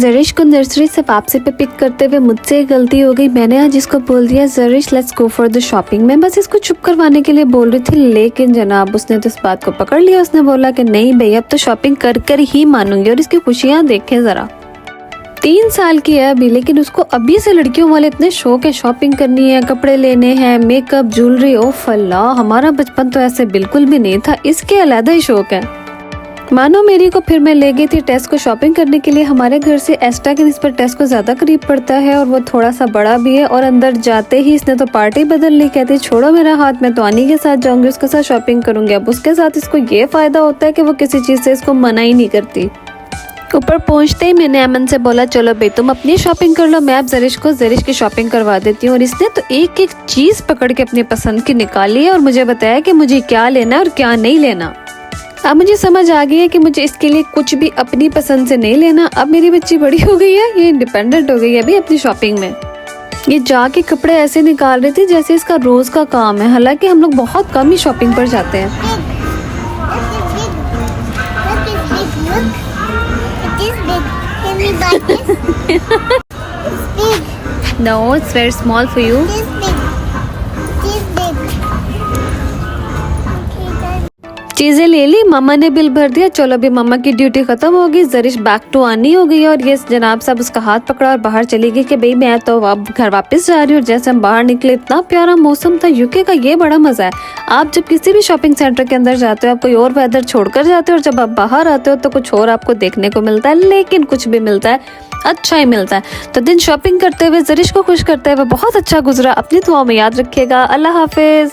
जरिश को नर्सरी से वापसी पे पिक करते हुए मुझसे एक गलती हो गई। मैंने आज इसको बोल दिया जरिश let's go for the shopping. मैं बस इसको चुप करवाने के लिए बोल रही थी, लेकिन जनाब उसने तो इस बात को पकड़ लिया। उसने बोला कि नहीं भैया अब तो शॉपिंग कर कर ही मानूंगी, और इसकी खुशियाँ देखें जरा। 3 साल की है अभी, लेकिन उसको अभी से लड़कियों वाले इतने शौक है, शॉपिंग करनी है, कपड़े लेने हैं, मेकअप, ज्वेलरी। ओफ अल्लाह, हमारा बचपन तो ऐसे बिल्कुल भी नहीं था, इसके अलग ही शौक है। मानो मेरी को फिर मैं ले गई थी टेस्ट को शॉपिंग करने के लिए। हमारे घर से एस्टा की निस्बत टेस्ट को ज्यादा करीब पड़ता है और वो थोड़ा सा बड़ा भी है। और अंदर जाते ही इसने तो पार्टी बदल ली, कहती छोड़ो मेरा हाथ, मैं तो आनी के साथ जाऊंगी, उसके साथ शॉपिंग करूंगी। अब उसके साथ इसको ये फायदा होता है कि वो किसी चीज से इसको मना ही नहीं करती। ऊपर पहुंचते ही मैंने अमन से बोला चलो भाई तुम अपनी शॉपिंग कर लो, मैं अब जरिश की शॉपिंग करवा देती हूँ। और इसने तो एक एक चीज पकड़ के अपनी पसंद की निकाली है और मुझे बताया कि मुझे क्या लेना है और क्या नहीं लेना। अब मुझे समझ आ गई है कि मुझे इसके लिए कुछ भी अपनी पसंद से नहीं लेना। अब मेरी बच्ची बड़ी हो गई है, ये इंडिपेंडेंट हो गई है अभी अपनी शॉपिंग में। ये जाके कपड़े ऐसे निकाल रही थी जैसे इसका रोज का काम है, हालांकि हम लोग बहुत कम ही शॉपिंग पर जाते हैं। No, it's very small for you. चीजें ले ली, मामा ने बिल भर दिया। चलो अभी मामा की ड्यूटी खत्म होगी, जरिश बैक टू आनी हो गई। और ये जनाब साहब उसका हाथ पकड़ा और बाहर चली गई कि भाई मैं तो अब घर वापस जा रही हूँ। जैसे हम बाहर निकले इतना प्यारा मौसम था। यूके का ये बड़ा मजा है, आप जब किसी भी शॉपिंग सेंटर के अंदर जाते हो आप कोई और वेदर छोड़कर जाते हो, और जब आप बाहर आते हो तो कुछ और आपको देखने को मिलता है, लेकिन कुछ भी मिलता है अच्छा ही मिलता है। तो दिन शॉपिंग करते हुए जरिश को खुश करते हुए बहुत अच्छा गुजरा। अपनी दुआओं में याद रखिएगा। अल्लाह हाफिज।